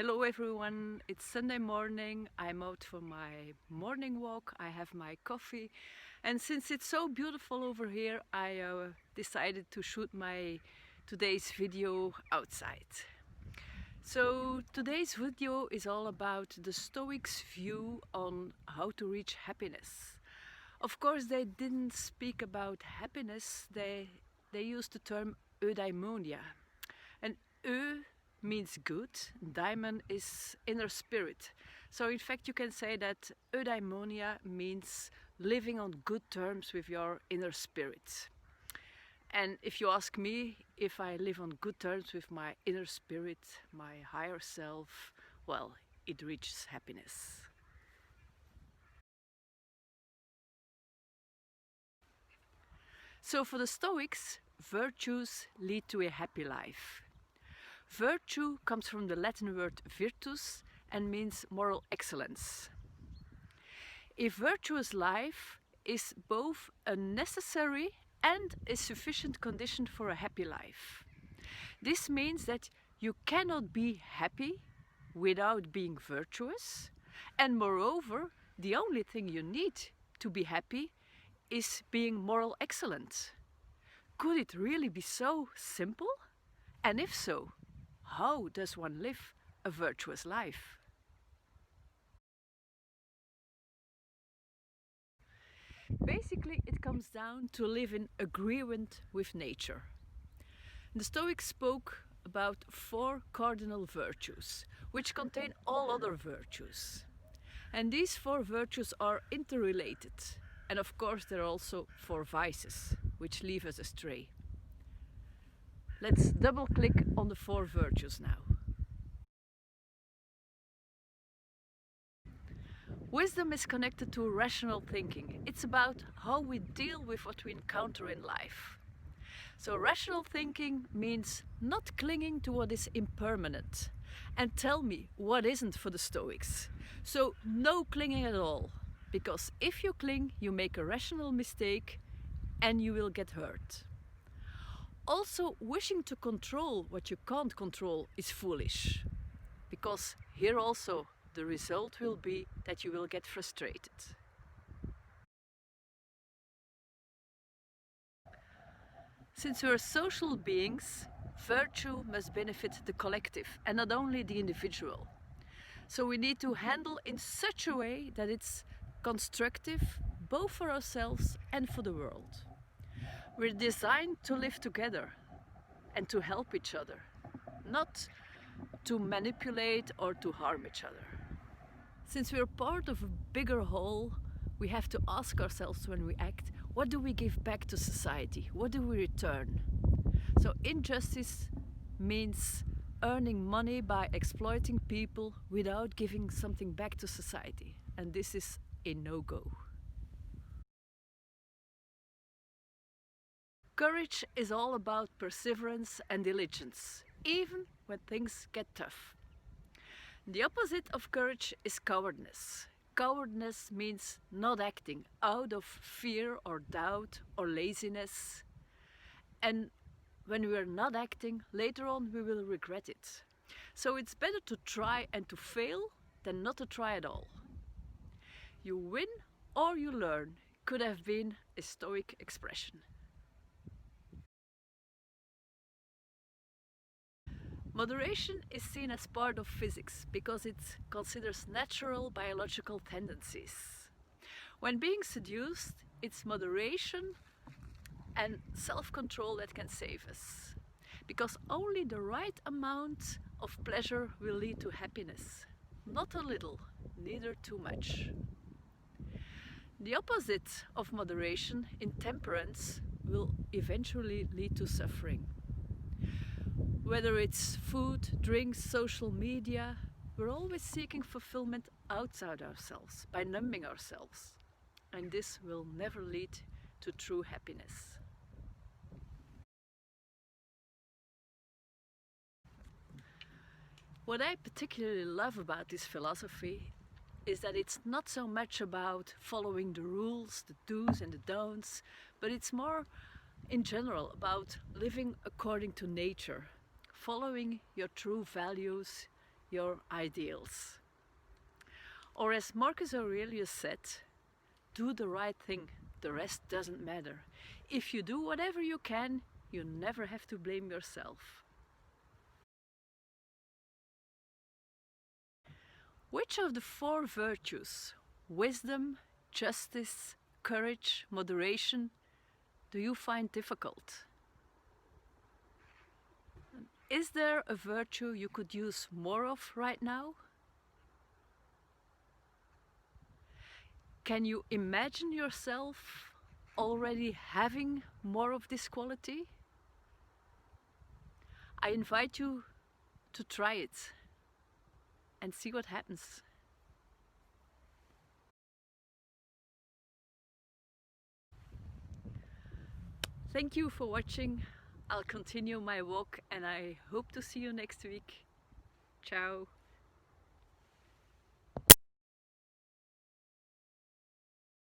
Hello everyone, it's Sunday morning. I'm out for my morning walk. I have my coffee, and since it's so beautiful over here, I decided to shoot my today's video outside. So today's video is all about the Stoics' view on how to reach happiness. Of course, they didn't speak about happiness, they used the term eudaimonia. And means good, daimon is inner spirit. So in fact you can say that eudaimonia means living on good terms with your inner spirit. And if you ask me if I live on good terms with my inner spirit, my higher self, well, it reaches happiness. So for the Stoics, virtues lead to a happy life. Virtue comes from the Latin word virtus and means moral excellence. A virtuous life is both a necessary and a sufficient condition for a happy life. This means that you cannot be happy without being virtuous, and moreover, the only thing you need to be happy is being moral excellent. Could it really be so simple? And if so, how does one live a virtuous life? Basically, it comes down to live in agreement with nature. The Stoics spoke about 4 cardinal virtues, which contain all other virtues. And these 4 virtues are interrelated. And of course, there are also 4 vices, which lead us astray. Let's double click on the 4 virtues now. Wisdom is connected to rational thinking. It's about how we deal with what we encounter in life. So rational thinking means not clinging to what is impermanent. And tell me, what isn't for the Stoics? So no clinging at all. Because if you cling, you make a rational mistake and you will get hurt. Also, wishing to control what you can't control is foolish. Because here also the result will be that you will get frustrated. Since we are social beings, virtue must benefit the collective and not only the individual. So we need to handle in such a way that it's constructive both for ourselves and for the world. We're designed to live together and to help each other, not to manipulate or to harm each other. Since we're part of a bigger whole, we have to ask ourselves when we act, what do we give back to society? What do we return? So injustice means earning money by exploiting people without giving something back to society. And this is a no-go. Courage is all about perseverance and diligence, even when things get tough. The opposite of courage is cowardness. Cowardness means not acting out of fear or doubt or laziness. And when we are not acting, later on we will regret it. So it's better to try and to fail than not to try at all. You win or you learn could have been a Stoic expression. Moderation is seen as part of physics because it considers natural biological tendencies. When being seduced, it's moderation and self-control that can save us. Because only the right amount of pleasure will lead to happiness. Not a little, neither too much. The opposite of moderation, intemperance, will eventually lead to suffering. Whether it's food, drinks, social media, we're always seeking fulfillment outside ourselves, by numbing ourselves. And this will never lead to true happiness. What I particularly love about this philosophy is that it's not so much about following the rules, the do's and the don'ts, but it's more in general about living according to nature. Following your true values, your ideals. Or as Marcus Aurelius said, do the right thing, the rest doesn't matter. If you do whatever you can, you never have to blame yourself. Which of the four virtues, wisdom, justice, courage, moderation, do you find difficult? Is there a virtue you could use more of right now? Can you imagine yourself already having more of this quality? I invite you to try it and see what happens. Thank you for watching. I'll continue my walk and I hope to see you next week. Ciao.